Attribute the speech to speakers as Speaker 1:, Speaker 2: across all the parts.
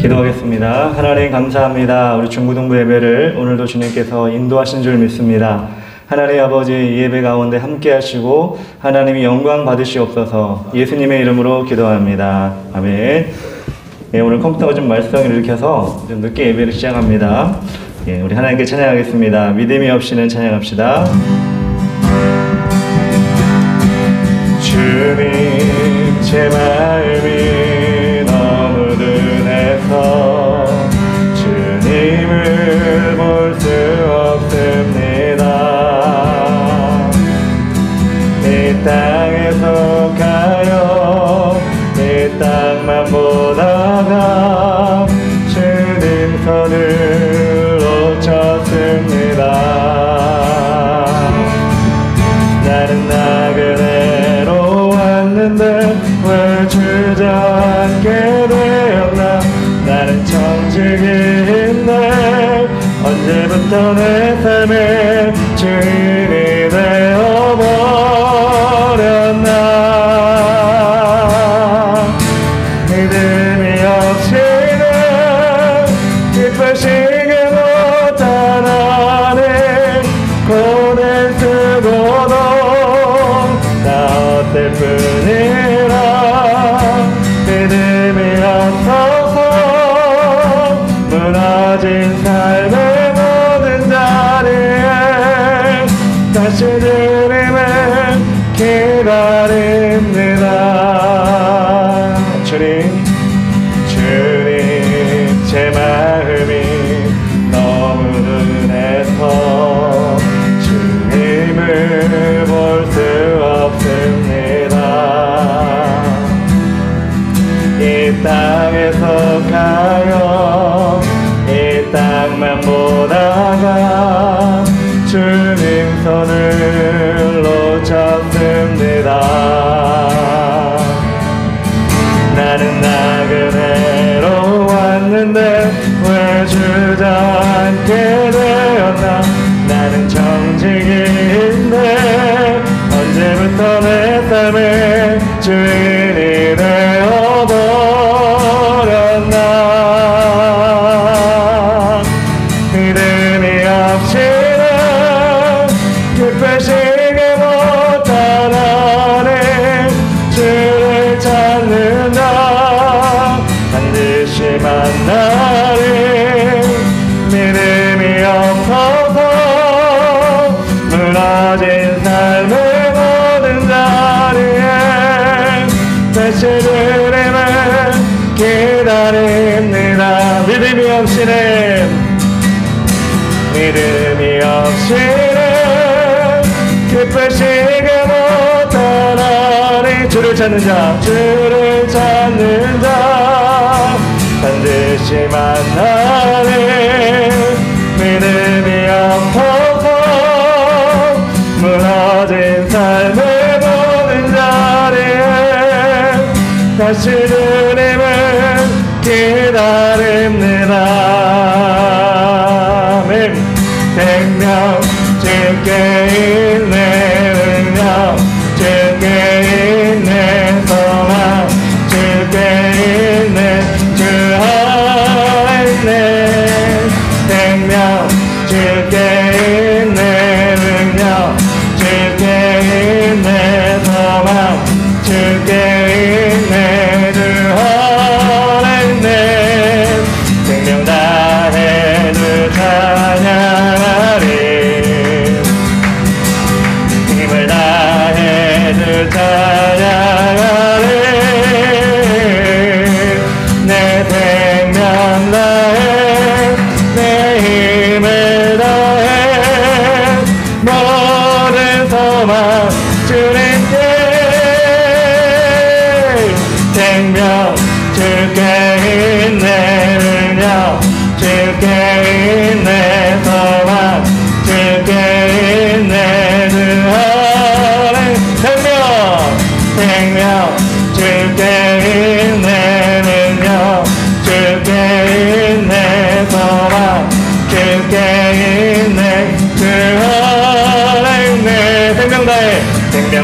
Speaker 1: 기도하겠습니다. 하나님 감사합니다. 우리 중고등부 예배를 오늘도 주님께서 인도하신 줄 믿습니다. 하나님 아버지, 이 예배 가운데 함께 하시고 하나님이 영광 받으시옵소서. 예수님의 이름으로 기도합니다. 아멘. 예, 오늘 컴퓨터가 좀 말썽을 일으켜서 좀 늦게 예배를 시작합니다. 예, 우리 하나님께 찬양하겠습니다. 믿음이 없이는 찬양합시다. 주님, 제 마음이 너무 둔해서 주님을 볼 수 없습니다. 이 땅에서 가요, 이 땅만 보다가 주님 손을 놓쳤습니다. 나는 나그네로 왔는데 왜 주저앉게 되었나. 나는 청직인데 언제부터 내 삶에 주인이 되어버렸나. 믿음이 없이는 기쁘시게 못하나니 고뇌 쓰고도 나 어떨 뿐이라. 믿음이 없어서 무너진 삶의 모든 자리에 다시 주님을 기다립니다. 주님, 제 마음이 너무 둔해서 주님을 볼 수 없습니다. 이 땅에서 가요, 이 땅만 보다가 주님 손을 놓쳤습니다. 나는 나그네로 왔는데 왜 주저앉게 되었나. 나는 정직인데 언제부터 내 삶의 주인이 되어버렸나. 믿음이 없이는 기쁘시게 못하나니 주를 찾는다. 반드시 만나리. 믿음이 없어서 무너진 삶의 모든 자리에 다시 주님을 기다립니다. 믿음이 없이는 기쁘시게 못하나니 주를 찾는 자 반드시 만나리. 믿음이 없어서 무너진 삶의 모든 자리에 다시 주님을 기다립니다. 생명 주께 있네, 능력 주께 있네, 소망 주께 있네, 주 안에 생명 주께 있네, 능력 주께 있네, 소망 주께 있네, 주 안에 생명 다해 주 찬양하리. 힘을 다해 주 찬양하리. 내 생명 다해 내 힘을 다해 모든 소망 주님께. 생명 주께 있네, 능력 주께 있네, 소망 주께 있네, 주 안에 생명 주께 있네, 능력 주께 있네, 소망 주께 있네, 주 안에 생명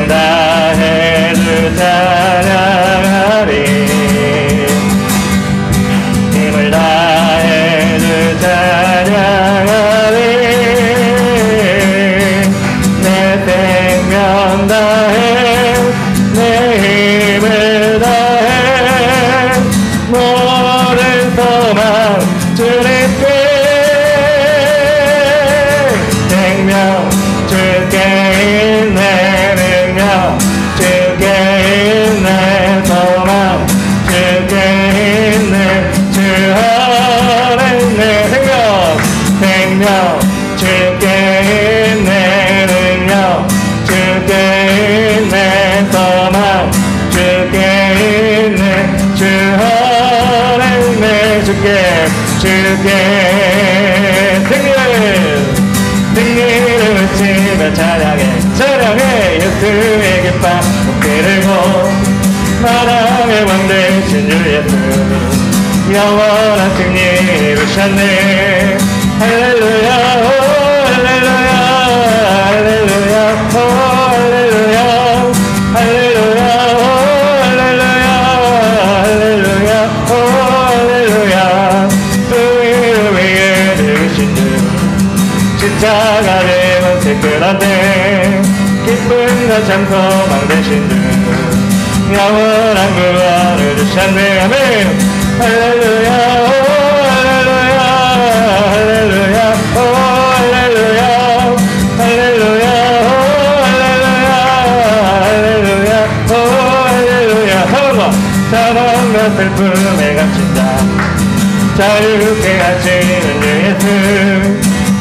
Speaker 1: 다해 주 찬양하리. 주님께 생명 주께 있네 능력 주께 있네 소망 주께 있네 주 안에 있네 생명 주께 있네 능력 주께 있네 소망 주께 있네 주 안에 있네 주께 승리를 외치며 찬양해 예수의 깃발 높이 들고 만왕의 왕 되신 주 예수 영원한 승리 이루셨네 할렐루야 할렐루야 할렐루야 할렐루야 할렐루야 할렐루야 할렐루야 할렐루야 그 이름 위에 들으신 주 십자가의 원색 끝한데 기쁨과 찬송망 되신 주 영원한 구원을 주셨네 아멘 할렐루야 할렐루야 할렐루야 할렐루야 할렐루야 할렐루야 할렐루야 할렐루야 사랑과 슬픔에 갇힌 자 자유케 하시는 주 예수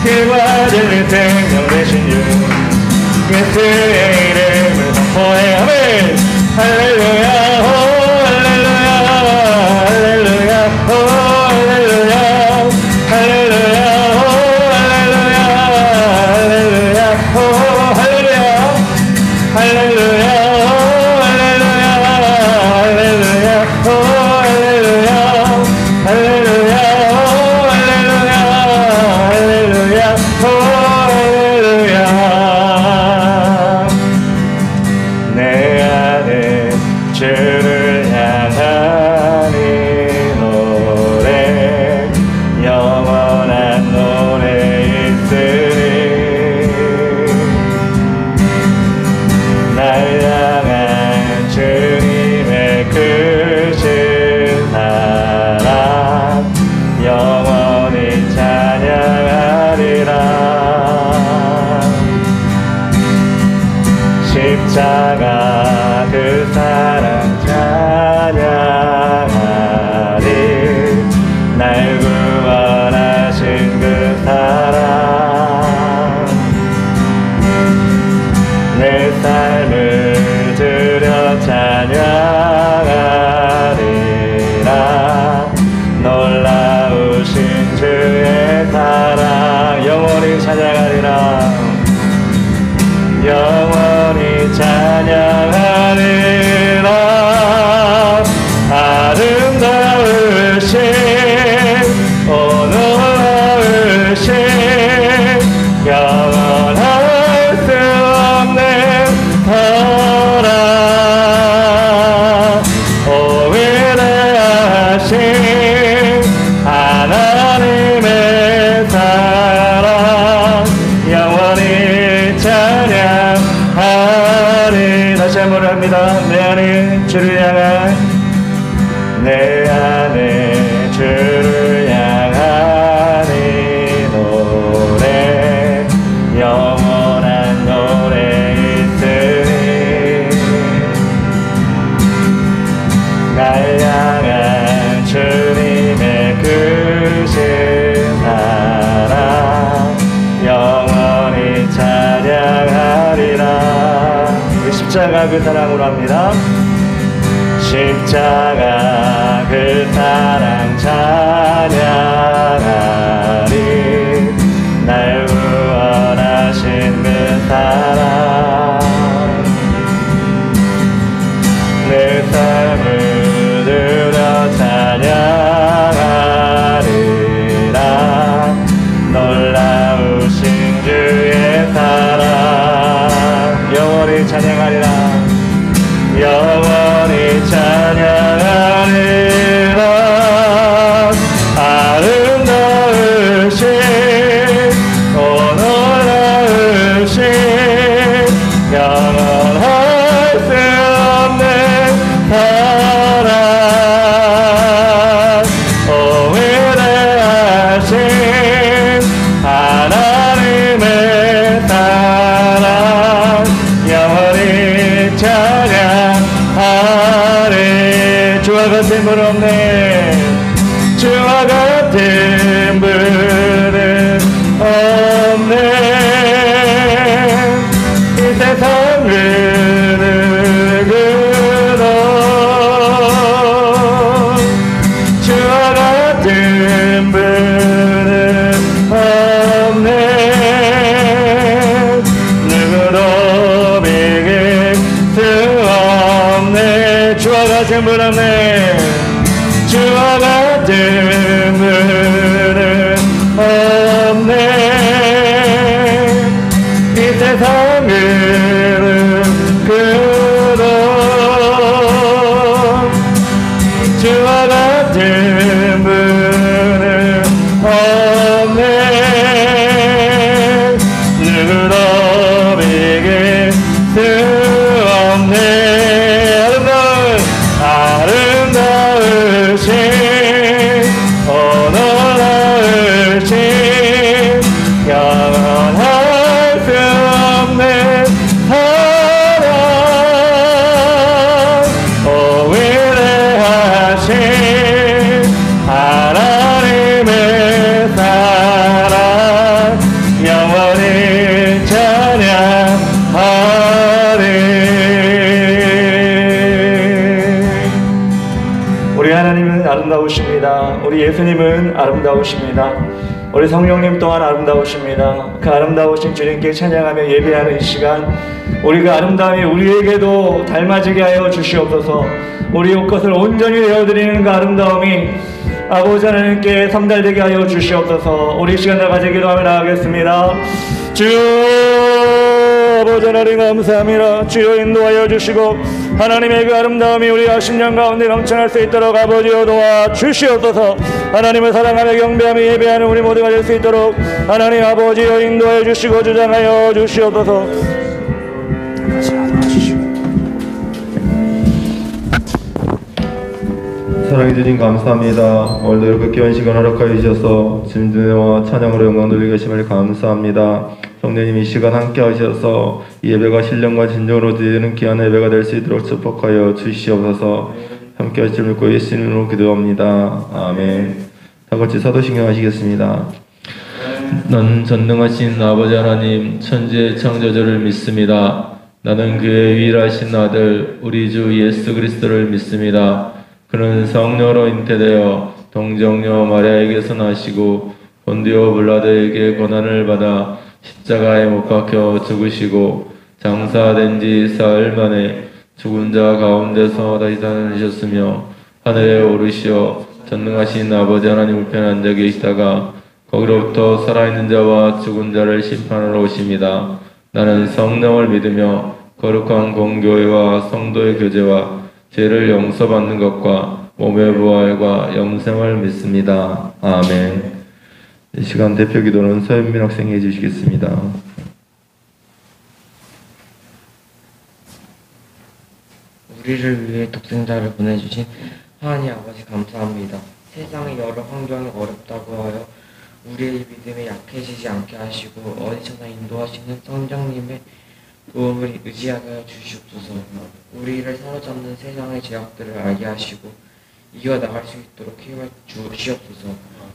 Speaker 1: 길과 진리 생명 되신 주 예수의 이름을 선포해 아멘 할렐루야 할렐루야 할렐루야 할렐루야 할렐루야 할렐루야 할렐루야 할렐루야 주를 향하니 노래 영원한 노래 있으리 날 향한 주님의 크신 사랑 영원히 찬양하리라 십자가 그 사랑 찬양하리 날 구원하신 그 사랑 내 삶을 들여 찬양하리라 놀라우신 주의 사랑 영원히 찬양하리라 영원히 찬양하리라 아름다우신 오노라우신 영원할 수 없는 사랑 오 위대하신 하나님의 사랑 영원히 찬양하리 다시 한번 합니다 내 안에 주를 향한 내 안에 주를 향하니 노래 영원한 노래 있으니 날 향한 주님의 크신 사랑 영원히 찬양하리라 십자가 그 사랑으로 합니다 십자가 그 사랑 찬양하리 날 구원하신 그 사랑 내 삶을 들여 찬양하리라 놀라우신 주의 사랑 영원히 찬양하리라 영원히 찬양하리라 없네. 주와 같은 분은 없네. 이 세상을 누구도 주와 같은 분은 없네. 누구도 비길 수 없네. 주와 같은 분 없네. 주와 같은 분은 없네. 이 세상을 그도 주와 같은 분은 없네. 누구도 비길 수 없네. 아름다우신 어느하신 영원할 수 없는 사랑 오 위대하신 하나님의 사랑 영원히 찬양하리. 우리 하나님은 아름다우십니다. 우리 예수님은 아름다우십니다. 우리 성령님 또한 아름다우십니다. 그 아름다우신 주님께 찬양하며 예배하는 이 시간, 우리 그 아름다움이 우리에게도 닮아지게 하여 주시옵소서. 우리 옷것을 온전히 내어드리는 그 아름다움이 아버지 하나님께 상달되게 하여 주시옵소서. 우리 시간을 가져 기도하며 나가겠습니다. 주여 아버지 하나님 감사합니다. 주여 인도하여 주시고 하나님의 그 아름다움이 우리 10년 가운데 넘쳐날 수 있도록 아버지여 도와주시옵소서. 하나님을 사랑하며 경배하며 예배하는 우리 모두가 될 수 있도록 하나님 아버지여 인도하여 주시고 주장하여 주시옵소서.
Speaker 2: 사랑해 주님 감사합니다. 오늘도 이렇게 귀한 시간 허락하여 주셔서 진주와 찬양으로 영광 돌리게 하심을 감사합니다. 성령님 이 시간 함께 하셔서 이 예배가 신령과 진정으로 드리는 귀한 예배가 될 수 있도록 축복하여 주시옵소서. 함께 하실 믿고 예수님으로 기도합니다. 아멘. 다 같이 사도신경 하시겠습니다. 나는 전능하신 아버지 하나님 천지의 창조주를 믿습니다. 나는 그의 유일하신 아들 우리 주 예수 그리스도를 믿습니다. 그는 성령으로 잉태되어 동정녀 마리아에게서 나시고 본디오 빌라도에게 고난을 받아 십자가에 못 박혀 죽으시고 장사된 지 사흘 만에 죽은 자 가운데서 다시 살아나셨으며 하늘에 오르시어 전능하신 아버지 하나님 우편에 앉아 계시다가 거기로부터 살아있는 자와 죽은 자를 심판하러 오십니다. 나는 성령을 믿으며 거룩한 공교회와 성도의 교제와 죄를 용서받는 것과 몸의 부활과 영생을 믿습니다. 아멘. 이 시간 대표 기도는 서현민 학생이 해주시겠습니다.
Speaker 3: 우리를 위해 독생자를 보내주신 하나님 아버지 감사합니다. 세상의 여러 환경이 어렵다고 하여 우리의 믿음이 약해지지 않게 하시고 어디서나 인도하시는 성령님의 도움을 의지하게 하여 주시옵소서. 우리를 사로잡는 세상의 제약들을 알게 하시고 이겨나갈 수 있도록 힘을 주시옵소서.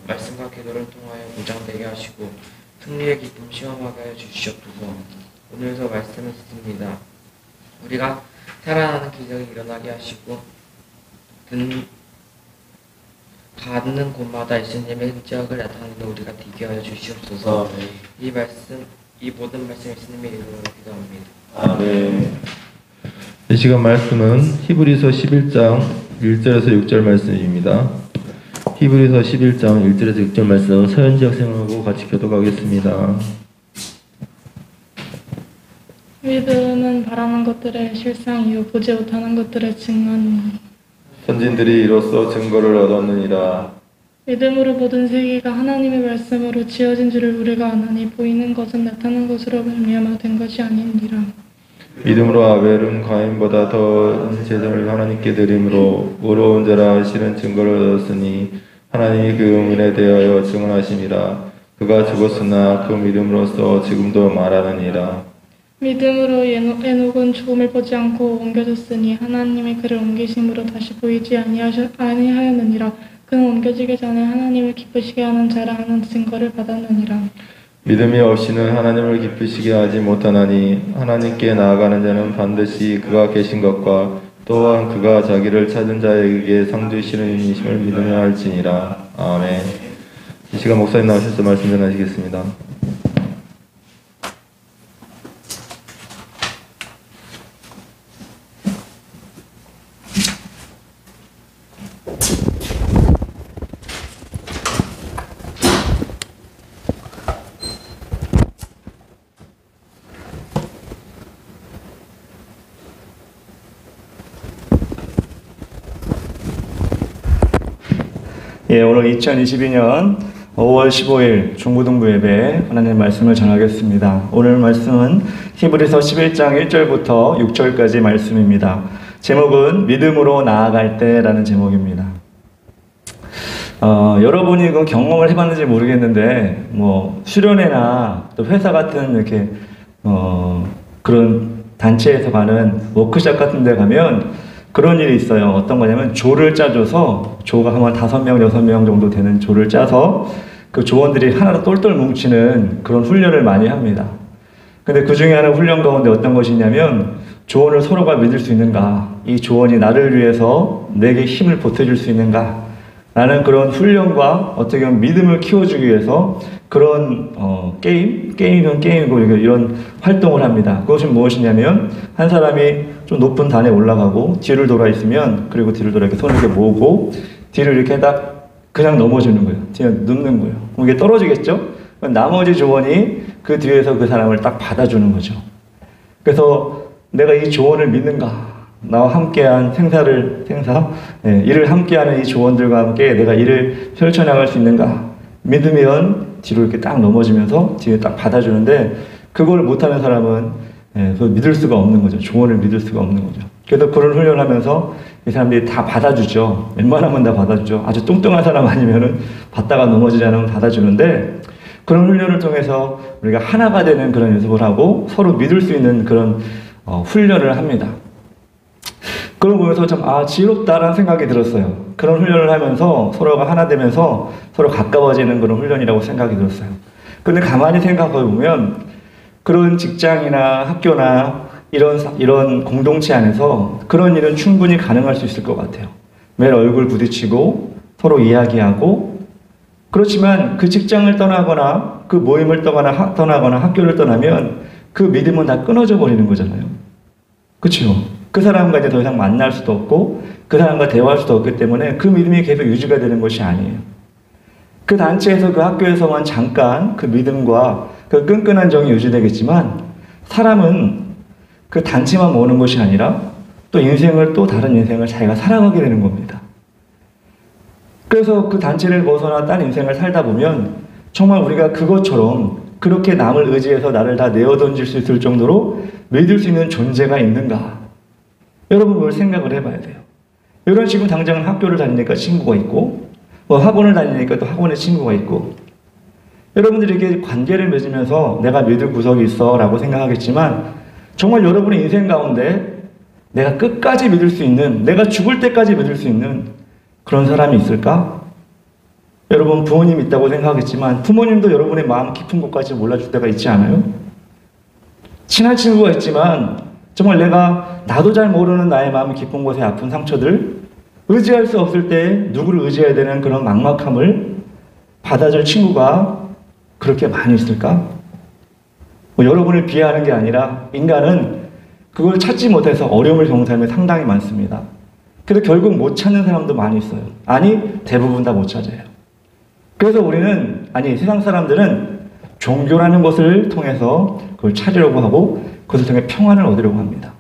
Speaker 3: 말씀과 기도를 통하여 무장되게 하시고 승리의 기쁨 시험하게 하여 주시옵소서. 오늘도 말씀을 듣습니다. 우리가 살아나는 기적이 일어나게 하시고 가는 곳마다 예수님의 흔적을 나타내는 우리가 되게 하여 주시옵소서. 이 모든 말씀 예수님의 이름으로 기도합니다.
Speaker 2: 아멘. 이 시간 말씀은 히브리서 11장 1절에서 6절 말씀입니다. 히브리서 11장 1절에서 6절 말씀 서현지 학생하고 같이 교독하겠습니다.
Speaker 4: 믿음은 바라는 것들의 실상이요 보지 못하는 것들의 증언이니
Speaker 2: 선진들이 이로써 증거를 얻었느니라.
Speaker 4: 믿음으로 모든 세계가 하나님의 말씀으로 지어진 줄을 우리가 아나니 보이는 것은 나타난 것으로 말미암아 된 것이 아니니라.
Speaker 2: 믿음으로 아벨은 가인보다 더 제사를 하나님께 드림으로 의로운 자라 하시는 증거를 얻었으니 하나님이 그 의문에 대하여 증언하심이라. 그가 죽었으나 그 믿음으로써 지금도 말하느니라.
Speaker 4: 믿음으로 에녹은 죽음을 보지 않고 옮겨졌으니 하나님의 그를 옮기심으로 다시 보이지 아니하였느니라. 그는 옮겨지기 전에 하나님을 기쁘시게 하는 자라는 증거를 받았느니라.
Speaker 2: 믿음이 없이는 하나님을 기쁘시게 하지 못하나니 하나님께 나아가는 자는 반드시 그가 계신 것과 또한 그가 자기를 찾은 자에게 상 주시는 이심을 믿으며 할지니라. 아멘. 이 시간 목사님 나오셔서 말씀 전하시겠습니다.
Speaker 1: 예, 오늘 2022년 5월 15일 중고등부 예배 하나님의 말씀을 전하겠습니다. 오늘 말씀은 히브리서 11장 1절부터 6절까지 말씀입니다. 제목은 믿음으로 나아갈 때라는 제목입니다. 여러분이 그 경험을 해봤는지 모르겠는데 수련회나 또 회사 같은 이렇게 그런 단체에서 가는 워크숍 같은 데 가면 그런 일이 있어요. 어떤 거냐면 조를 짜줘서 조가 한 5명, 6명 정도 되는 조를 짜서 그 조원들이 하나로 똘똘 뭉치는 그런 훈련을 많이 합니다. 근데 그 중에 하나 훈련 가운데 어떤 것이 있냐면 조원을 서로가 믿을 수 있는가, 이 조원이 나를 위해서 내게 힘을 보태줄 수 있는가 라는 그런 훈련과 어떻게 보면 믿음을 키워주기 위해서 그런 게임이면 게임이고 이런 활동을 합니다. 그것은 무엇이냐면 한 사람이 좀 높은 단에 올라가고 뒤를 돌아 있으면, 그리고 뒤를 돌아 이렇게 손을 이렇게 모으고 뒤를 이렇게 딱 그냥 넘어지는 거예요. 뒤에 눕는 거예요. 그럼 이게 떨어지겠죠? 나머지 조원이 그 뒤에서 그 사람을 딱 받아주는 거죠. 그래서 내가 이 조원을 믿는가? 나와 함께한 일을 함께하는 이 조원들과 함께 내가 일을 펼쳐나갈 수 있는가? 믿으면 뒤로 이렇게 딱 넘어지면서 뒤에 딱 받아주는데, 그걸 못하는 사람은 그걸 믿을 수가 없는 거죠. 조언을 믿을 수가 없는 거죠. 그래서 그런 훈련을 하면서 이 사람들이 다 받아주죠. 웬만하면 다 받아주죠. 아주 뚱뚱한 사람 아니면은 받다가 넘어지지 않으면 받아주는데, 그런 훈련을 통해서 우리가 하나가 되는 그런 연습을 하고 서로 믿을 수 있는 그런 훈련을 합니다. 그걸 보면서 참 지롭다라는 생각이 들었어요. 그런 훈련을 하면서 서로가 하나 되면서 서로 가까워지는 그런 훈련이라고 생각이 들었어요. 근데 가만히 생각해 보면 그런 직장이나 학교나 이런 공동체 안에서 그런 일은 충분히 가능할 수 있을 것 같아요. 매일 얼굴 부딪히고 서로 이야기하고, 그렇지만 그 직장을 떠나거나 그 모임을 떠나거나 학교를 떠나면 그 믿음은 다 끊어져 버리는 거잖아요. 그렇죠? 그 사람과 이제 더 이상 만날 수도 없고 그 사람과 대화할 수도 없기 때문에 그 믿음이 계속 유지가 되는 것이 아니에요. 그 단체에서 그 학교에서만 잠깐 그 믿음과 그 끈끈한 정이 유지되겠지만, 사람은 그 단체만 모으는 것이 아니라 또 다른 인생을 자기가 살아가게 되는 겁니다. 그래서 그 단체를 벗어나 딴 인생을 살다 보면 정말 우리가 그것처럼 그렇게 남을 의지해서 나를 다 내어던질 수 있을 정도로 믿을 수 있는 존재가 있는가? 여러분 그걸 생각을 해봐야 돼요. 여러분 지금 당장 학교를 다니니까 친구가 있고 학원을 다니니까 또 학원에 친구가 있고, 여러분들에게 관계를 맺으면서 내가 믿을 구석이 있어 라고 생각하겠지만, 정말 여러분의 인생 가운데 내가 끝까지 믿을 수 있는, 내가 죽을 때까지 믿을 수 있는 그런 사람이 있을까? 여러분 부모님 있다고 생각하겠지만 부모님도 여러분의 마음 깊은 곳까지 몰라줄 때가 있지 않아요? 친한 친구가 있지만 정말 나도 잘 모르는 나의 마음 깊은 곳의 아픈 상처들, 의지할 수 없을 때 누구를 의지해야 되는 그런 막막함을 받아줄 친구가 그렇게 많이 있을까? 여러분을 비하하는 게 아니라 인간은 그걸 찾지 못해서 어려움을 겪는 사람이 상당히 많습니다. 그래서 결국 못 찾는 사람도 많이 있어요. 대부분 다 못 찾아요. 그래서 세상 사람들은 종교라는 것을 통해서 그걸 찾으려고 하고 그것을 통해 평안을 얻으려고 합니다.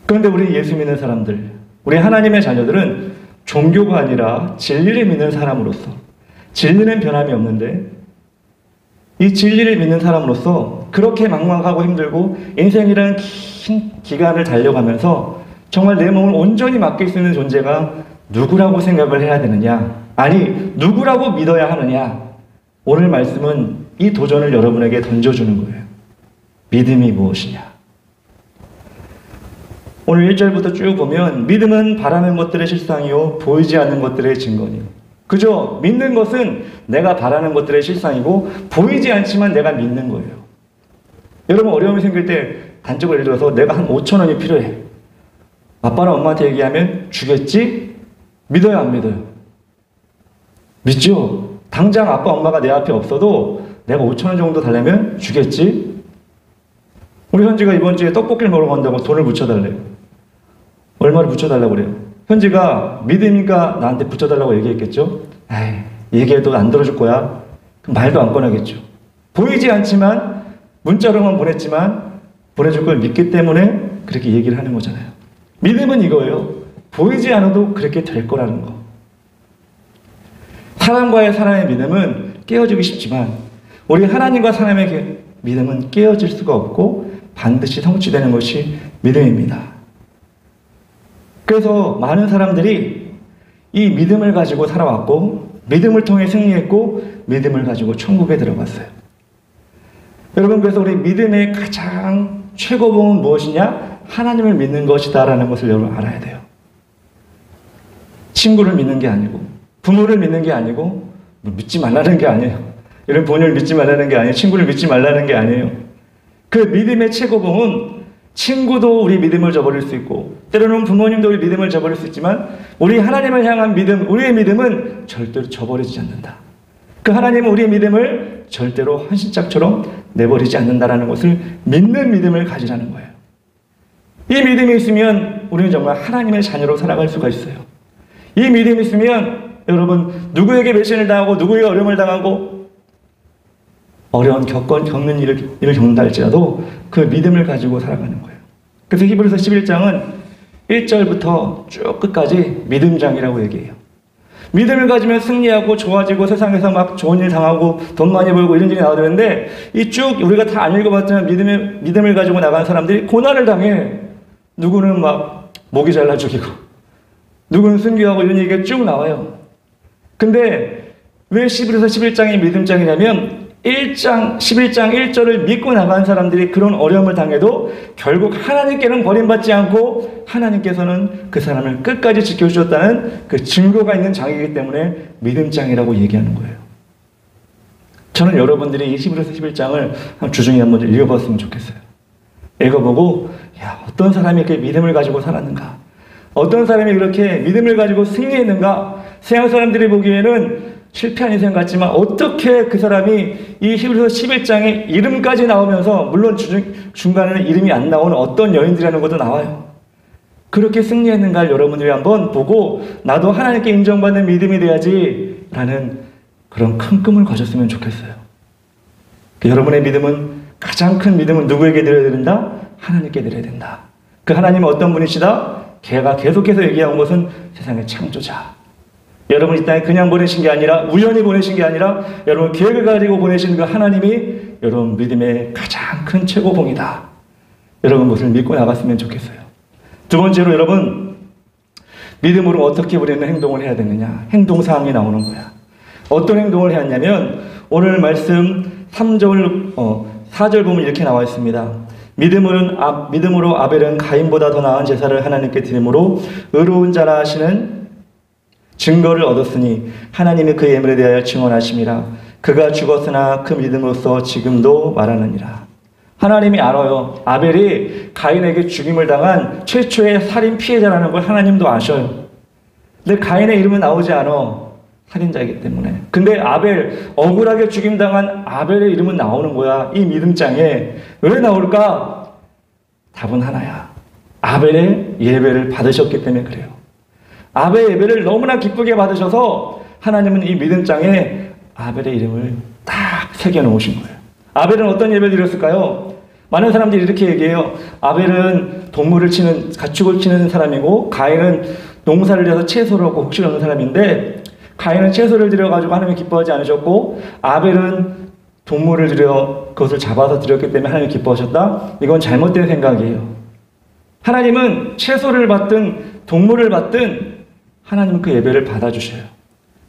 Speaker 1: 그런데 우리 예수 믿는 사람들, 우리 하나님의 자녀들은 종교가 아니라 진리를 믿는 사람으로서, 진리는 변함이 없는데 이 진리를 믿는 사람으로서 그렇게 막막하고 힘들고 인생이라는 긴 기간을 달려가면서 정말 내 몸을 온전히 맡길 수 있는 존재가 누구라고 생각을 해야 되느냐, 누구라고 믿어야 하느냐, 오늘 말씀은 이 도전을 여러분에게 던져주는 거예요. 믿음이 무엇이냐? 오늘 1절부터 쭉 보면 믿음은 바라는 것들의 실상이요 보이지 않는 것들의 증거니요. 그죠? 믿는 것은 내가 바라는 것들의 실상이고 보이지 않지만 내가 믿는 거예요. 여러분 어려움이 생길 때 단적으로 예를 들어서 내가 한 5천 원이 필요해. 아빠랑 엄마한테 얘기하면 주겠지? 믿어요 안 믿어요? 믿죠? 당장 아빠 엄마가 내 앞에 없어도 내가 5천 원 정도 달라면 주겠지? 우리 현지가 이번 주에 떡볶이를 먹으러 간다고 돈을 붙여달래요. 얼마를 붙여달라고 그래요? 현지가 믿으니까 나한테 붙여달라고 얘기했겠죠? 에이, 얘기해도 안 들어줄 거야. 그럼 말도 안 꺼내겠죠. 보이지 않지만 문자로만 보냈지만 보내줄 걸 믿기 때문에 그렇게 얘기를 하는 거잖아요. 믿음은 이거예요. 보이지 않아도 그렇게 될 거라는 거. 사람과의 사람의 믿음은 깨어지기 쉽지만 우리 하나님과 사람의 믿음은 깨어질 수가 없고 반드시 성취되는 것이 믿음입니다. 그래서 많은 사람들이 이 믿음을 가지고 살아왔고 믿음을 통해 승리했고 믿음을 가지고 천국에 들어갔어요. 여러분 그래서 우리 믿음의 가장 최고봉은 무엇이냐? 하나님을 믿는 것이다 라는 것을 여러분 알아야 돼요. 친구를 믿는 게 아니고 부모를 믿는 게 아니고 믿지 말라는 게 아니에요. 여러분 부모를 믿지 말라는 게 아니에요. 친구를 믿지 말라는 게 아니에요. 그 믿음의 최고봉은 친구도 우리 믿음을 저버릴 수 있고 때로는 부모님도 우리 믿음을 저버릴 수 있지만 우리 하나님을 향한 믿음, 우리의 믿음은 절대로 저버리지 않는다. 그 하나님은 우리의 믿음을 절대로 헌신짝처럼 내버리지 않는다라는 것을 믿는 믿음을 가지라는 거예요. 이 믿음이 있으면 우리는 정말 하나님의 자녀로 살아갈 수가 있어요. 이 믿음이 있으면 여러분 누구에게 배신을 당하고 누구에게 어려움을 당하고 어려운 겪는 일을 겪는다 할지라도 그 믿음을 가지고 살아가는 거예요. 그래서 히브리서 11장은 1절부터 쭉 끝까지 믿음장이라고 얘기해요. 믿음을 가지면 승리하고 좋아지고 세상에서 막 좋은 일 당하고 돈 많이 벌고 이런 일이 나오는데 이 쭉 우리가 다 안 읽어봤지만 믿음을 가지고 나간 사람들이 고난을 당해. 누구는 막 목이 잘라 죽이고 누구는 순교하고 이런 얘기가 쭉 나와요. 근데 왜 히브리서 11장이 믿음장이냐면 11장 1절을 믿고 나간 사람들이 그런 어려움을 당해도 결국 하나님께는 버림받지 않고 하나님께서는 그 사람을 끝까지 지켜주셨다는 그 증거가 있는 장이기 때문에 믿음장이라고 얘기하는 거예요. 저는 여러분들이 이 히브리서 11장을 주중에 한번 읽어봤으면 좋겠어요. 읽어보고 야, 어떤 사람이 이렇게 믿음을 가지고 살았는가? 어떤 사람이 그렇게 믿음을 가지고 승리했는가? 세상 사람들이 보기에는 실패한 인생 같지만 어떻게 그 사람이 이 히브리서 11장에 이름까지 나오면서 물론 중간에는 이름이 안 나오는 어떤 여인들이라는 것도 나와요. 그렇게 승리했는가를 여러분들이 한번 보고 나도 하나님께 인정받는 믿음이 돼야지 라는 그런 큰 꿈을 가졌으면 좋겠어요. 여러분의 믿음은 가장 큰 믿음은 누구에게 드려야 된다? 하나님께 드려야 된다. 그 하나님은 어떤 분이시다? 걔가 계속해서 얘기한 것은 세상의 창조자. 여러분 이 땅에 그냥 보내신 게 아니라 우연히 보내신 게 아니라 여러분 계획을 가지고 보내신 그 하나님이 여러분 믿음의 가장 큰 최고봉이다. 여러분 그것을 믿고 나갔으면 좋겠어요. 두 번째로 여러분 믿음으로 어떻게 우리는 행동을 해야 되느냐. 행동사항이 나오는 거야. 어떤 행동을 해야 하냐면 오늘 말씀 3절 4절 보면 이렇게 나와 있습니다. 믿음으로 아벨은 가인보다 더 나은 제사를 하나님께 드림으로 의로운 자라 하시는 증거를 얻었으니 하나님이 그의 예물에 대하여 증언하심이라. 그가 죽었으나 그 믿음으로써 지금도 말하느니라. 하나님이 알아요. 아벨이 가인에게 죽임을 당한 최초의 살인 피해자라는 걸 하나님도 아셔요. 근데 가인의 이름은 나오지 않아. 살인자이기 때문에. 근데 아벨, 억울하게 죽임당한 아벨의 이름은 나오는 거야. 이 믿음장에. 왜 나올까? 답은 하나야. 아벨의 예배를 받으셨기 때문에 그래요. 아벨의 예배를 너무나 기쁘게 받으셔서 하나님은 이 믿음장에 아벨의 이름을 딱 새겨놓으신 거예요. 아벨은 어떤 예배를 드렸을까요? 많은 사람들이 이렇게 얘기해요. 아벨은 동물을 치는, 가축을 치는 사람이고 가인은 농사를 지어서 채소를 얻고 곡식을 얻는 사람인데 가인은 채소를 드려가지고 하나님이 기뻐하지 않으셨고 아벨은 동물을 드려 그것을 잡아서 드렸기 때문에 하나님이 기뻐하셨다? 이건 잘못된 생각이에요. 하나님은 채소를 받든 동물을 받든 하나님은 그 예배를 받아주셔요.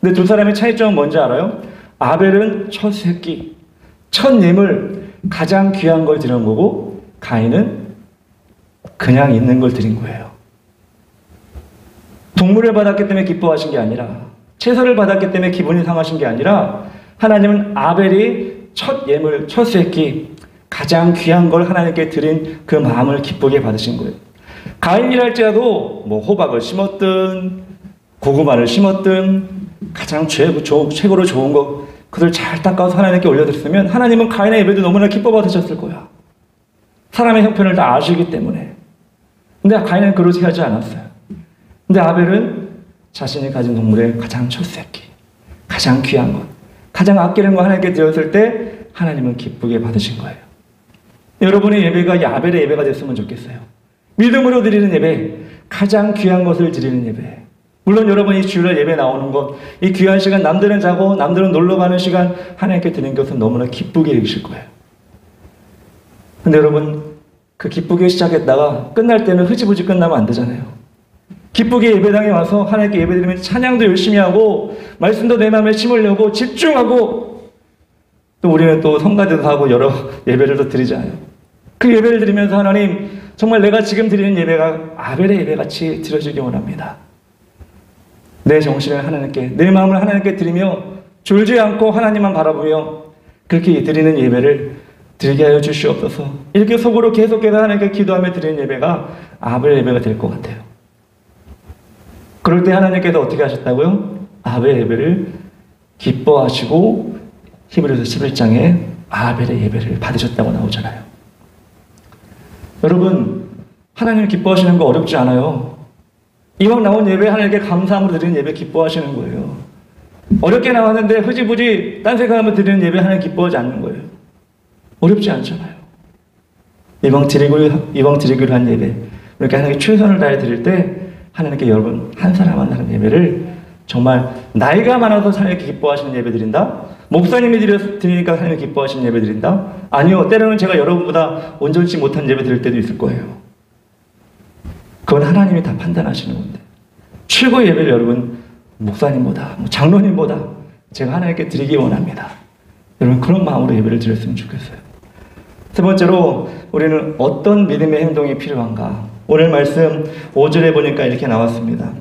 Speaker 1: 근데 두 사람의 차이점은 뭔지 알아요? 아벨은 첫 새끼, 첫 예물, 가장 귀한 걸 드린 거고 가인은 그냥 있는 걸 드린 거예요. 동물을 받았기 때문에 기뻐하신 게 아니라, 채소를 받았기 때문에 기분이 상하신 게 아니라, 하나님은 아벨이 첫 예물, 첫 새끼, 가장 귀한 걸 하나님께 드린 그 마음을 기쁘게 받으신 거예요. 가인이랄지라도 뭐 호박을 심었든 고구마를 심었든 가장 최고로 좋은 것 그들 잘 닦아서 하나님께 올려드렸으면 하나님은 가인의 예배도 너무나 기뻐 받으셨을 거야. 사람의 형편을 다 아시기 때문에. 근데 가인은 그렇게 하지 않았어요. 근데 아벨은 자신이 가진 동물의 가장 첫 새끼, 가장 귀한 것, 가장 아끼는 거 하나님께 드렸을 때 하나님은 기쁘게 받으신 거예요. 여러분의 예배가 이 아벨의 예배가 됐으면 좋겠어요. 믿음으로 드리는 예배, 가장 귀한 것을 드리는 예배. 물론 여러분이 주일날 예배 나오는 것, 이 귀한 시간 남들은 자고 남들은 놀러 가는 시간 하나님께 드리는 것은 너무나 기쁘게 여기실 거예요. 근데 여러분 그 기쁘게 시작했다가 끝날 때는 흐지부지 끝나면 안 되잖아요. 기쁘게 예배당에 와서 하나님께 예배드리면 찬양도 열심히 하고 말씀도 내 마음에 심으려고 집중하고 또 우리는 또 성가대도 하고 여러 예배를 또 드리잖아요. 그 예배를 드리면서 하나님 정말 내가 지금 드리는 예배가 아벨의 예배같이 드려지기 원합니다. 내 정신을 하나님께, 내 마음을 하나님께 드리며 졸지 않고 하나님만 바라보며 그렇게 드리는 예배를 드리게 하여 주시옵소서. 이렇게 속으로 계속해서 하나님께 기도하며 드리는 예배가 아벨의 예배가 될 것 같아요. 그럴 때 하나님께서 어떻게 하셨다고요? 아벨의 예배를 기뻐하시고 히브리서 11장에 아벨의 예배를 받으셨다고 나오잖아요. 여러분 하나님 기뻐하시는 거 어렵지 않아요. 이왕 나온 예배 하나님께 감사함으로 드리는 예배 기뻐하시는 거예요. 어렵게 나왔는데 흐지부지 딴 생각하며 드리는 예배 하나님 기뻐하지 않는 거예요. 어렵지 않잖아요. 이왕 드리기로 한 예배 이렇게 하나님께 최선을 다해 드릴 때 하나님께 여러분 한 사람 한 사람 예배를 정말 나이가 많아서 하나님께 기뻐하시는 예배 드린다? 목사님이 드리니까 하나님 기뻐하시는 예배 드린다? 아니요. 때로는 제가 여러분보다 온전치 못한 예배 드릴 때도 있을 거예요. 그건 하나님이 다 판단하시는 건데 최고의 예배를 여러분 목사님보다 장로님보다 제가 하나님께 드리기 원합니다. 여러분 그런 마음으로 예배를 드렸으면 좋겠어요. 세 번째로 우리는 어떤 믿음의 행동이 필요한가? 오늘 말씀 5절에 보니까 이렇게 나왔습니다.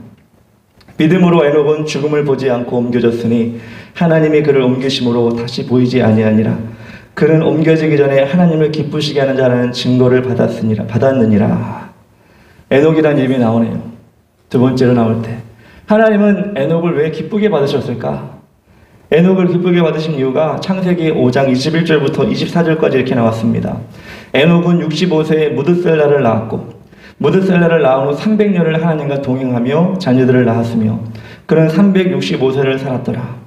Speaker 1: 믿음으로 에녹은 죽음을 보지 않고 옮겨졌으니 하나님이 그를 옮기심으로 다시 보이지 아니하니라. 그는 옮겨지기 전에 하나님을 기쁘시게 하는 자라는 증거를 받았느니라. 에녹이라는 이름이 나오네요. 두 번째로 나올 때 하나님은 에녹을 왜 기쁘게 받으셨을까? 에녹을 기쁘게 받으신 이유가 창세기 5장 21절부터 24절까지 이렇게 나왔습니다. 에녹은 65세에 무드셀라를 낳았고 무드셀라를 낳은 후 300년을 하나님과 동행하며 자녀들을 낳았으며 그는 365세를 살았더라.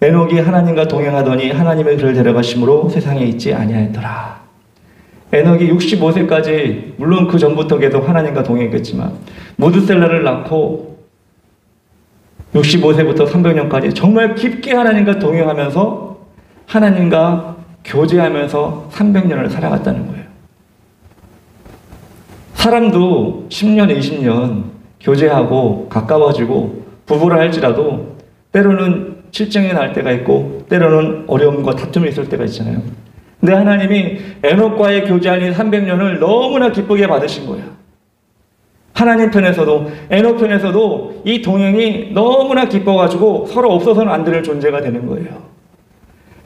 Speaker 1: 에녹이 하나님과 동행하더니 하나님의 그를 데려가심으로 세상에 있지 아니하였더라. 에녹이 65세까지 물론 그 전부터 계속 하나님과 동행했겠지만 무드셀라를 낳고 65세부터 300년까지 정말 깊게 하나님과 동행하면서 하나님과 교제하면서 300년을 살아갔다는 거예요. 사람도 10년, 20년 교제하고 가까워지고 부부를 할지라도 때로는 실증이 날 때가 있고 때로는 어려움과 다툼이 있을 때가 있잖아요. 근데 하나님이 에녹과의 교제하는 300년을 너무나 기쁘게 받으신 거예요. 하나님 편에서도 에녹 편에서도 이 동행이 너무나 기뻐가지고 서로 없어서는 안 될 존재가 되는 거예요.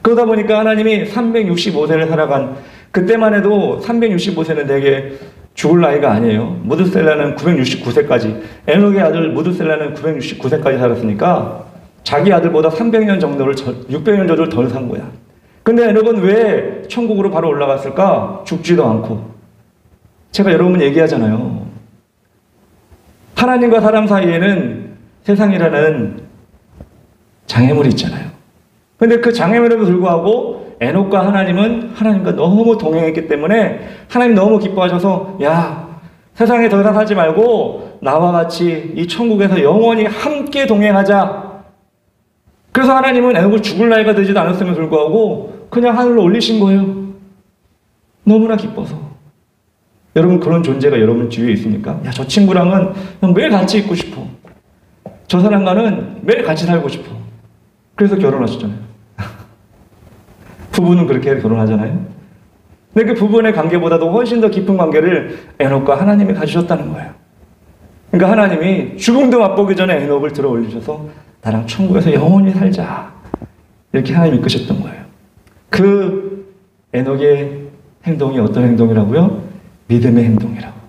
Speaker 1: 그러다 보니까 하나님이 365세를 살아간 그때만 해도 365세는 되게 죽을 나이가 아니에요. 무드셀라는 969세까지 에녹의 아들 무드셀라는 969세까지 살았으니까 자기 아들보다 300년 정도를 600년 정도를 덜 산 거야. 근데 에녹은 왜 천국으로 바로 올라갔을까? 죽지도 않고. 제가 여러분 얘기하잖아요. 하나님과 사람 사이에는 세상이라는 장애물이 있잖아요. 근데 그 장애물에도 불구하고 에녹과 하나님은 하나님과 너무 동행했기 때문에 하나님 너무 기뻐하셔서 야 세상에 더 이상 살지 말고 나와 같이 이 천국에서 영원히 함께 동행하자. 그래서 하나님은 에녹을 죽을 나이가 되지도 않았음에도 불구하고 그냥 하늘로 올리신 거예요. 너무나 기뻐서. 여러분 그런 존재가 여러분 주위에 있습니까? 야, 저 친구랑은 매일 같이 있고 싶어. 저 사람과는 매일 같이 살고 싶어. 그래서 결혼하셨잖아요. 부부는 그렇게 결혼하잖아요. 근데 그 부부의 관계보다도 훨씬 더 깊은 관계를 에녹과 하나님이 가지셨다는 거예요. 그러니까 하나님이 죽음도 맛보기 전에 에녹을 들어 올리셔서 나랑 천국에서 영원히 살자, 이렇게 하나님이 이끄셨던 거예요. 그 에녹의 행동이 어떤 행동이라고요? 믿음의 행동이라고.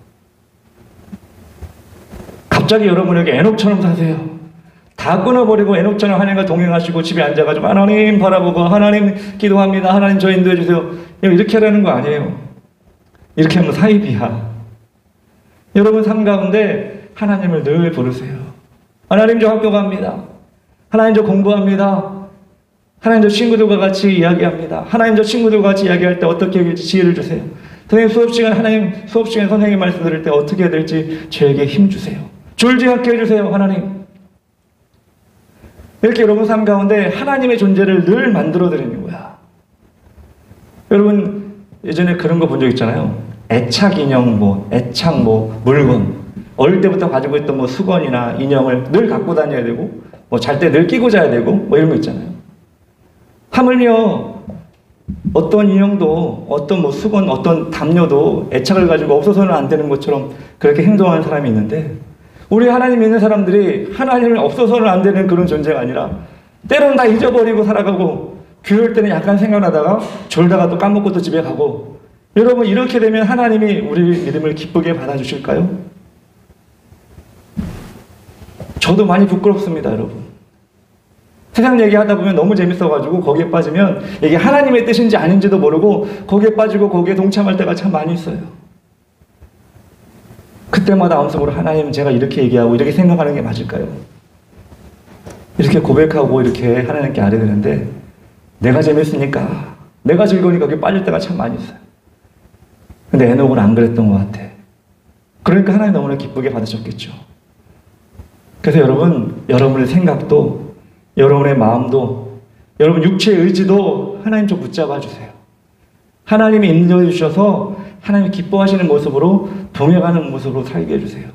Speaker 1: 갑자기 여러분에게 에녹처럼 사세요, 다 끊어버리고 에녹처럼 하나님과 동행하시고 집에 앉아가지고 하나님 바라보고 하나님 기도합니다, 하나님 저 인도해 주세요, 이렇게 하라는 거 아니에요. 이렇게 하면 사이비야. 여러분 삶 가운데 하나님을 늘 부르세요. 하나님 저 학교 갑니다, 하나님 저 공부합니다, 하나님 저 친구들과 같이 이야기합니다, 하나님 저 친구들과 같이 이야기할 때 어떻게 해야 될지 지혜를 주세요. 선생님 수업시간 하나님 수업시간 선생님 말씀 들을 때 어떻게 해야 될지 저에게 힘 주세요. 졸지 않게 해주세요 하나님. 이렇게 여러분 삶 가운데 하나님의 존재를 늘 만들어 드리는 거야. 여러분 예전에 그런 거 본 적 있잖아요. 애착 인형, 애착 물건, 어릴 때부터 가지고 있던 수건이나 인형을 늘 갖고 다녀야 되고, 잘 때 늘 끼고 자야 되고, 이런 거 있잖아요. 하물며 어떤 인형도, 어떤 수건, 어떤 담요도 애착을 가지고 없어서는 안 되는 것처럼 그렇게 행동하는 사람이 있는데, 우리 하나님 믿는 사람들이 하나님을 없어서는 안 되는 그런 존재가 아니라 때로는 다 잊어버리고 살아가고, 교회 올 때는 약간 생각나다가 졸다가 또 까먹고 또 집에 가고. 여러분 이렇게 되면 하나님이 우리 믿음을 기쁘게 받아주실까요? 저도 많이 부끄럽습니다 여러분. 세상 얘기하다 보면 너무 재밌어가지고 거기에 빠지면 이게 하나님의 뜻인지 아닌지도 모르고 거기에 빠지고 거기에 동참할 때가 참 많이 있어요. 그때마다 마음속으로 하나님 제가 이렇게 얘기하고 이렇게 생각하는 게 맞을까요? 이렇게 고백하고 이렇게 하나님께 아뢰되는데 내가 재밌으니까, 내가 즐거우니까 거기에 빠질 때가 참 많이 있어요. 근데 에녹은 안 그랬던 것 같아. 그러니까 하나님 너무나 기쁘게 받으셨겠죠. 그래서 여러분, 여러분의 생각도, 여러분의 마음도, 여러분 육체의 의지도 하나님 좀 붙잡아 주세요. 하나님이 인도해 주셔서 하나님이 기뻐하시는 모습으로, 동행하는 모습으로 살게 해주세요.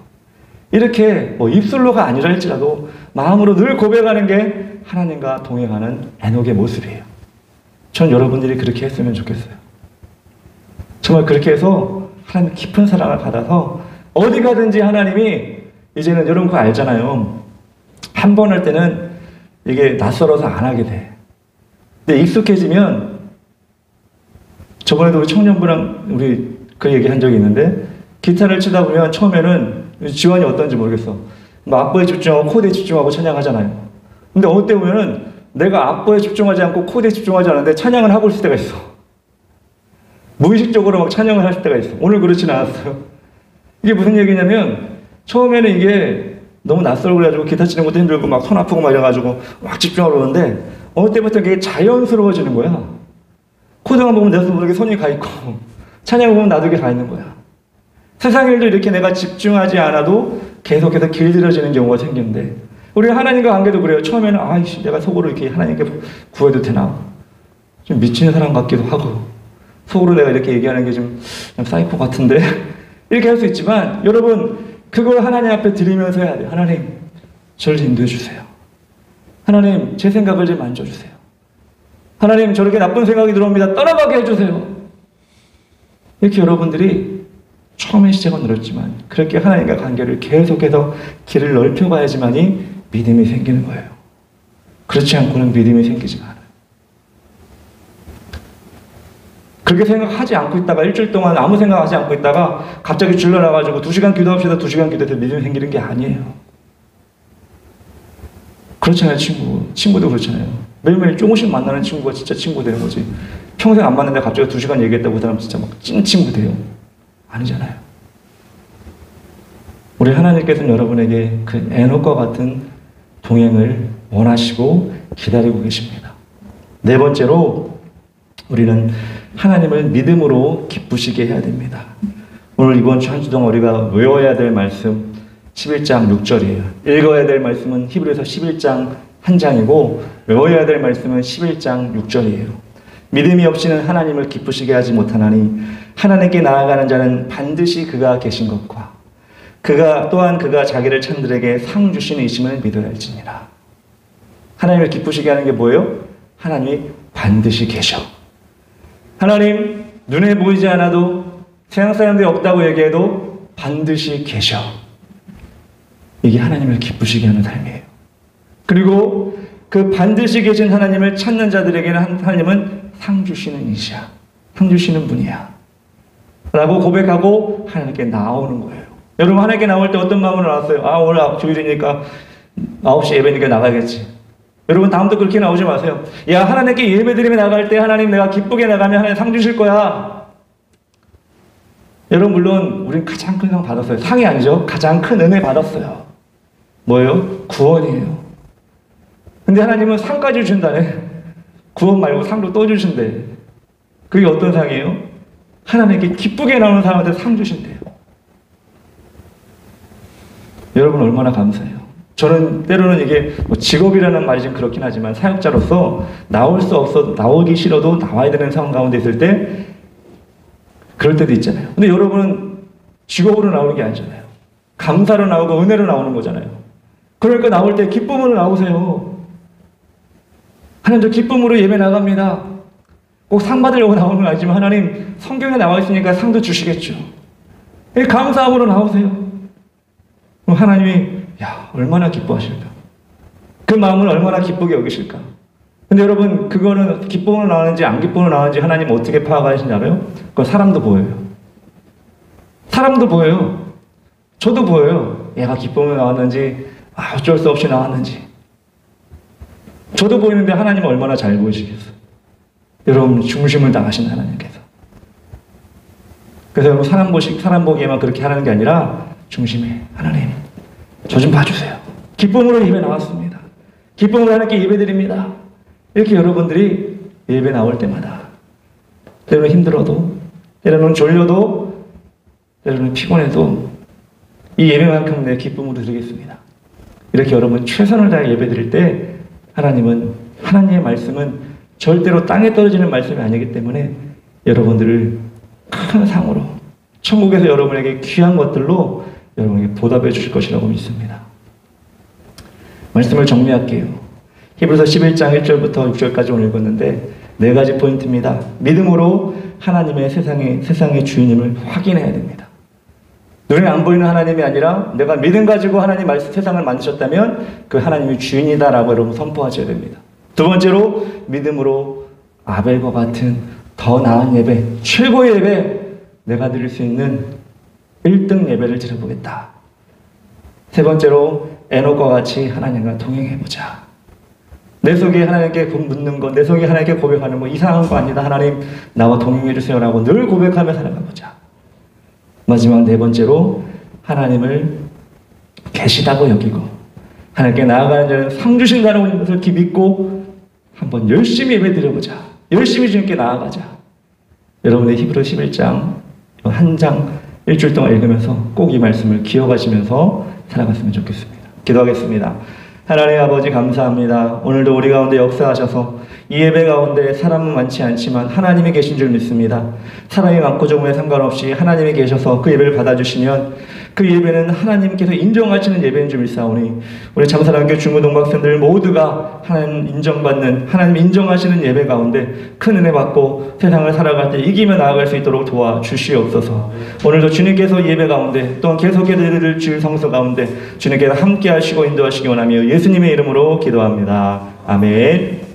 Speaker 1: 이렇게 입술로가 아니라 할지라도 마음으로 늘 고백하는 게 하나님과 동행하는 에녹의 모습이에요. 전 여러분들이 그렇게 했으면 좋겠어요. 정말 그렇게 해서 하나님 깊은 사랑을 받아서 어디 가든지 하나님이, 이제는 여러분 그거 알잖아요. 한 번 할 때는 이게 낯설어서 안 하게 돼. 근데 익숙해지면, 저번에도 우리 청년부랑 우리 그 얘기 한 적이 있는데, 기타를 치다 보면 처음에는 지원이 어떤지 모르겠어. 악보에 집중하고 코드에 집중하고 찬양하잖아요. 근데 어느 때 보면은 내가 악보에 집중하지 않고 코드에 집중하지 않는데 찬양을 하고 있을 때가 있어. 무의식적으로 막 찬양을 할 때가 있어. 오늘 그렇진 않았어요. 이게 무슨 얘기냐면, 처음에는 이게 너무 낯설고 그래가지고 기타 치는 것도 힘들고 막 손 아프고 막 이래가지고 막 집중하고 그러는데, 어느 때부터 이게 자연스러워지는 거야. 코드만 보면 내가 모르게 손이 가 있고, 찬양을 보면 나도 이게 가 있는 거야. 세상 일도 이렇게 내가 집중하지 않아도 계속해서 길들여지는 경우가 생기는데, 우리 하나님과 관계도 그래요. 처음에는 아이씨 내가 속으로 이렇게 하나님께 구해도 되나? 좀 미친 사람 같기도 하고, 속으로 내가 이렇게 얘기하는 게 좀 사이코 같은데 이렇게 할 수 있지만, 여러분 그걸 하나님 앞에 드리면서 해야 돼요. 하나님 저를 인도해 주세요. 하나님 제 생각을 좀 만져주세요. 하나님 저렇게 나쁜 생각이 들어옵니다. 떠나가게 해주세요. 이렇게 여러분들이 처음에 시작은 어렵지만 그렇게 하나님과 관계를 계속해서 길을 넓혀가야지만이 믿음이 생기는 거예요. 그렇지 않고는 믿음이 생기지가 않아요. 그렇게 생각하지 않고 있다가 일주일 동안 아무 생각하지 않고 있다가 갑자기 질러나가지고 2시간 기도합시다 2시간 기도해서 믿음이 생기는 게 아니에요. 그렇잖아요. 친구도 그렇잖아요. 매일매일 조금씩 만나는 친구가 진짜 친구 되는 거지. 평생 안 만났는데 갑자기 2시간 얘기했다고 그 사람 진짜 막 찐 친구 돼요? 아니잖아요. 우리 하나님께서는 여러분에게 그 에녹과 같은 동행을 원하시고 기다리고 계십니다. 네 번째로 우리는 하나님을 믿음으로 기쁘시게 해야 됩니다. 오늘 이번 주 한 주 동안 우리가 외워야 될 말씀 11장 6절이에요. 읽어야 될 말씀은 히브리서 11장 한 장이고 외워야 될 말씀은 11장 6절이에요. 믿음이 없이는 하나님을 기쁘시게 하지 못하나니 하나님께 나아가는 자는 반드시 그가 계신 것과 그가 자기를 찬들에게 상 주시는 이심을 믿어야 할지니라. 하나님을 기쁘시게 하는 게 뭐예요? 하나님이 반드시 계셔. 하나님 눈에 보이지 않아도 세상 사람들이 없다고 얘기해도 반드시 계셔. 이게 하나님을 기쁘시게 하는 삶이에요. 그리고 그 반드시 계신 하나님을 찾는 자들에게는 하나님은 상 주시는 이시야. 상 주시는 분이야. 라고 고백하고 하나님께 나오는 거예요. 여러분 하나님께 나올 때 어떤 마음으로 나왔어요? 오늘 주일이니까 9시 예배니까 나가겠지. 여러분 다음부터 그렇게 나오지 마세요. 야, 하나님께 예배드리며 나갈 때 하나님 내가 기쁘게 나가면 하나님 상 주실 거야. 여러분 물론 우린 가장 큰 상 받았어요. 상이 아니죠. 가장 큰 은혜 받았어요. 뭐예요? 구원이에요. 근데 하나님은 상까지 주신다네. 구원 말고 상도 또 주신대. 그게 어떤 상이에요? 하나님께 기쁘게 나오는 사람한테 상 주신대요. 여러분 얼마나 감사해요. 저는 때로는 이게 뭐 직업이라는 말이 좀 그렇긴 하지만 사역자로서 나올 수 없어 나오기 싫어도 나와야 되는 상황 가운데 있을 때 그럴 때도 있잖아요. 근데 여러분은 직업으로 나오는 게 아니잖아요. 감사로 나오고 은혜로 나오는 거잖아요. 그러니까 나올 때 기쁨으로 나오세요. 하나님 저 기쁨으로 예배 나갑니다. 꼭 상 받으려고 나오는 건 아니지만 하나님 성경에 나와 있으니까 상도 주시겠죠. 감사함으로 나오세요. 그럼 하나님이 야, 얼마나 기뻐하실까? 그 마음을 얼마나 기쁘게 여기실까? 근데 여러분, 그거는 기쁨으로 나오는지 안 기쁨으로 나오는지 하나님 어떻게 파악하시는지 알아요? 그건 사람도 보여요. 사람도 보여요. 저도 보여요. 얘가 기쁨으로 나왔는지, 어쩔 수 없이 나왔는지. 저도 보이는데 하나님은 얼마나 잘 보이시겠어요? 여러분, 중심을 당하신 하나님께서. 그래서 여러분, 사람 보기에만 그렇게 하는 게 아니라, 중심에, 하나님. 저 좀 봐주세요. 기쁨으로 예배 나왔습니다. 기쁨으로 하나님께 예배 드립니다. 이렇게 여러분들이 예배 나올 때마다 때로는 힘들어도 때로는 졸려도 때로는 피곤해도 이 예배만큼 내 기쁨으로 드리겠습니다. 이렇게 여러분 최선을 다해 예배 드릴 때 하나님의 말씀은 절대로 땅에 떨어지는 말씀이 아니기 때문에 여러분들을 큰 상으로 천국에서 여러분에게 귀한 것들로 여러분에게 보답해 주실 것이라고 믿습니다. 말씀을 정리할게요. 히브리서 11장 1절부터 6절까지 오늘 읽었는데 4가지 포인트입니다. 믿음으로 하나님의 세상의 주인임을 확인해야 됩니다. 눈에 안 보이는 하나님이 아니라 내가 믿음 가지고 하나님 세상을 만드셨다면 그 하나님이 주인이다라고 여러분 선포하셔야 됩니다. 두 번째로 믿음으로 아벨과 같은 더 나은 예배, 최고의 예배 내가 드릴 수 있는 1등 예배를 드려보겠다. 세 번째로 에녹과 같이 하나님과 동행해보자. 내 속에 하나님께 묻는 것, 내 속에 하나님께 고백하는 거 이상한 거 아니다. 하나님 나와 동행해주세요라고 늘 고백하며 살아가보자. 마지막 네 번째로 하나님을 계시다고 여기고 하나님께 나아가는 자는 상 주신다는 것을 믿고 한번 열심히 예배 드려보자. 열심히 주님께 나아가자. 여러분의 히브리 11장 한 장 일주일 동안 읽으면서 꼭 이 말씀을 기억하시면서 살아갔으면 좋겠습니다. 기도하겠습니다. 하나님 아버지 감사합니다. 오늘도 우리 가운데 역사하셔서 이 예배 가운데 사람은 많지 않지만 하나님이 계신 줄 믿습니다. 사람이 많고 적음에 상관없이 하나님이 계셔서 그 예배를 받아주시면 그 예배는 하나님께서 인정하시는 예배인 줄 믿사오니 우리 참사랑교 중고동박생들 모두가 하나님 인정받는 하나님 인정하시는 예배 가운데 큰 은혜 받고 세상을 살아갈 때 이기며 나아갈 수 있도록 도와주시옵소서. 오늘도 주님께서 예배 가운데 또한 계속해 드릴 주일 성수 가운데 주님께서 함께 하시고 인도하시기 원하며 예수님의 이름으로 기도합니다. 아멘.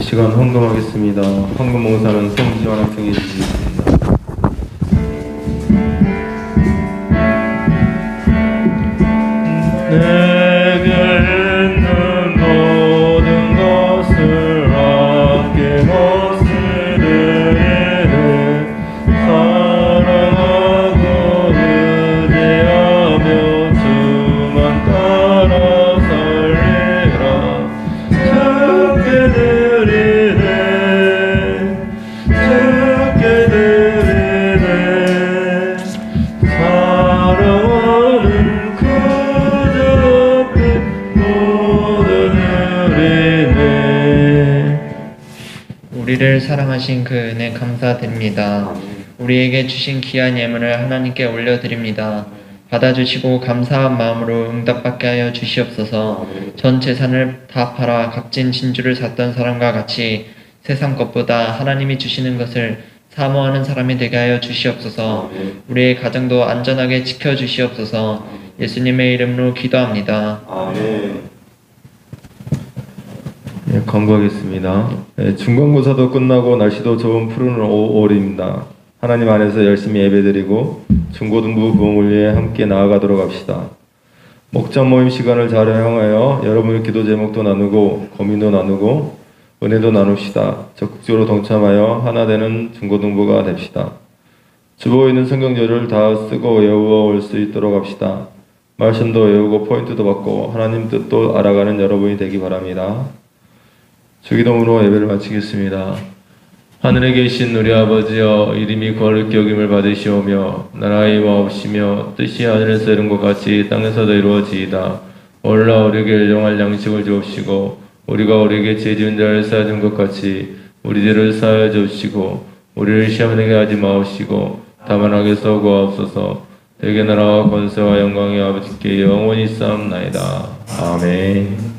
Speaker 2: 시간 헌금하겠습니다. 헌금 봉사는 송지원 학생이 주시겠습니다. 내게 있는 모든 것을 아낌없이 드리네. 사랑하고 의지하며 주만 따라 살리라. 주께 드리네. 사랑하는 그 앞에 모두 드리네.
Speaker 3: 우리를 사랑하신 그 은혜 감사드립니다. 우리에게 주신 귀한 예물을 하나님께 올려드립니다.
Speaker 5: 받아주시고 감사한 마음으로 응답받게 하여 주시옵소서. 전 재산을 다 팔아 값진 진주를 샀던 사람과 같이 세상 것보다 하나님이 주시는 것을 사모하는 사람이 되게 하여 주시옵소서. 우리의 가정도 안전하게 지켜주시옵소서. 예수님의 이름으로 기도합니다.
Speaker 2: 예, 광고하겠습니다. 예, 중간고사도 끝나고 날씨도 좋은 푸른 5월입니다. 하나님 안에서 열심히 예배드리고 중고등부 부흥을 위해 함께 나아가도록 합시다. 목장 모임 시간을 잘 활용하여 여러분의 기도 제목도 나누고 고민도 나누고 은혜도 나눕시다. 적극적으로 동참하여 하나 되는 중고등부가 됩시다. 주보에 있는 성경절을 다 쓰고 외워올 수 있도록 합시다. 말씀도 외우고 포인트도 받고 하나님 뜻도 알아가는 여러분이 되기 바랍니다. 주기도문으로 예배를 마치겠습니다. 하늘에 계신 우리 아버지여, 이름이 거룩히 여김을 받으시오며 나라의 마옵시며 뜻이 하늘에서 이룬 것 같이 땅에서도 이루어지이다. 오늘날 우리에게 일용할 양식을 주옵시고 우리가 우리에게 죄 지은 자를 사하여 준 것 같이 우리 죄를 사하여 주옵시고 우리를 시험하게 하지 마옵시고 다만 악에서 구하옵소서. 대개 나라와 권세와 영광이 아버지께 영원히 쌓옵나이다. 아멘.